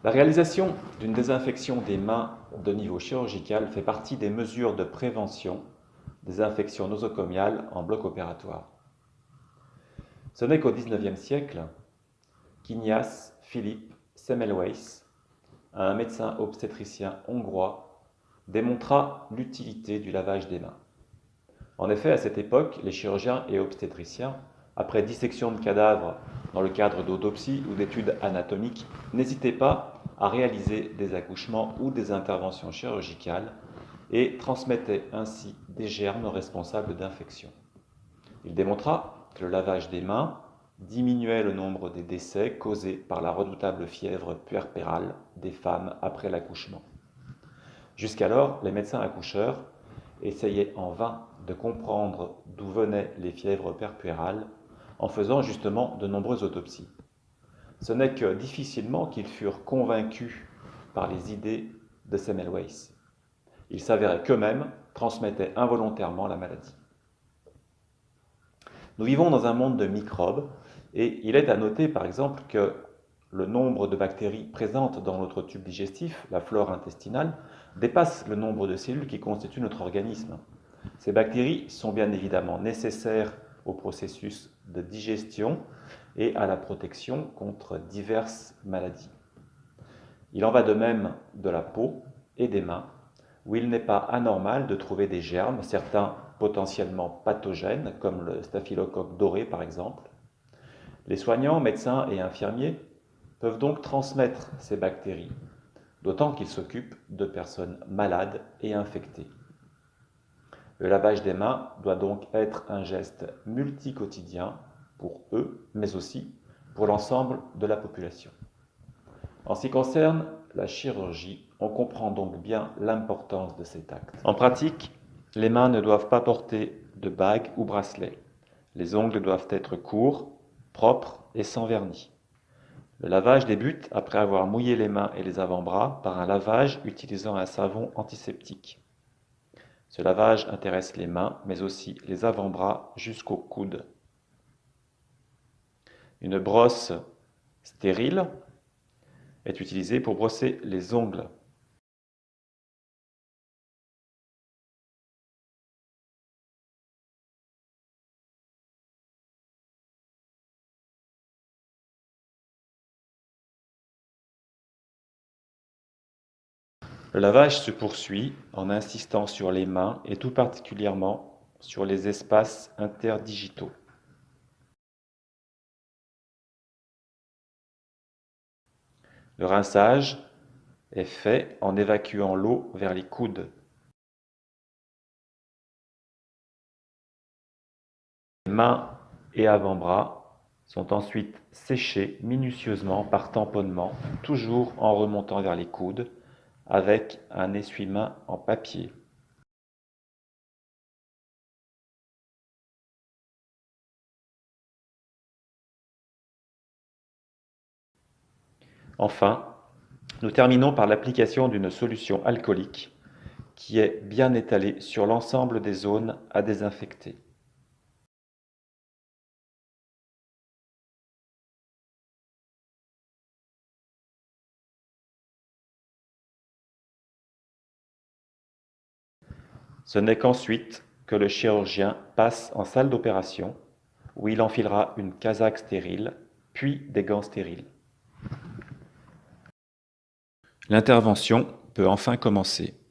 La réalisation d'une désinfection des mains de niveau chirurgical fait partie des mesures de prévention des infections nosocomiales en bloc opératoire. Ce n'est qu'au XIXe siècle qu'Ignaz Philipp Semmelweis, un médecin obstétricien hongrois, démontra l'utilité du lavage des mains. En effet, à cette époque, les chirurgiens et obstétriciens, après dissection de cadavres dans le cadre d'autopsies ou d'études anatomiques, n'hésitaient pas à réaliser des accouchements ou des interventions chirurgicales et transmettaient ainsi des germes responsables d'infections. Il démontra que le lavage des mains diminuait le nombre des décès causés par la redoutable fièvre puerpérale des femmes après l'accouchement. Jusqu'alors, les médecins accoucheurs essayaient en vain de comprendre d'où venaient les fièvres puerpérales en faisant justement de nombreuses autopsies. Ce n'est que difficilement qu'ils furent convaincus par les idées de Semmelweis. Il s'avérait qu'eux-mêmes transmettaient involontairement la maladie. Nous vivons dans un monde de microbes et il est à noter par exemple que le nombre de bactéries présentes dans notre tube digestif, la flore intestinale, dépasse le nombre de cellules qui constituent notre organisme. Ces bactéries sont bien évidemment nécessaires au processus de digestion et à la protection contre diverses maladies. Il en va de même de la peau et des mains, où il n'est pas anormal de trouver des germes, certains potentiellement pathogènes, comme le staphylocoque doré par exemple. Les soignants, médecins et infirmiers peuvent donc transmettre ces bactéries, d'autant qu'ils s'occupent de personnes malades et infectées. Le lavage des mains doit donc être un geste multi-quotidien pour eux, mais aussi pour l'ensemble de la population. En ce qui concerne la chirurgie, on comprend donc bien l'importance de cet acte. En pratique, les mains ne doivent pas porter de bagues ou bracelets. Les ongles doivent être courts, propres et sans vernis. Le lavage débute après avoir mouillé les mains et les avant-bras par un lavage utilisant un savon antiseptique. Ce lavage intéresse les mains, mais aussi les avant-bras jusqu'au coude. Une brosse stérile est utilisée pour brosser les ongles. Le lavage se poursuit en insistant sur les mains et tout particulièrement sur les espaces interdigitaux. Le rinçage est fait en évacuant l'eau vers les coudes. Les mains et avant-bras sont ensuite séchés minutieusement par tamponnement, toujours en remontant vers les coudes, avec un essuie-main en papier. Enfin, nous terminons par l'application d'une solution alcoolique qui est bien étalée sur l'ensemble des zones à désinfecter. Ce n'est qu'ensuite que le chirurgien passe en salle d'opération où il enfilera une casaque stérile, puis des gants stériles. L'intervention peut enfin commencer.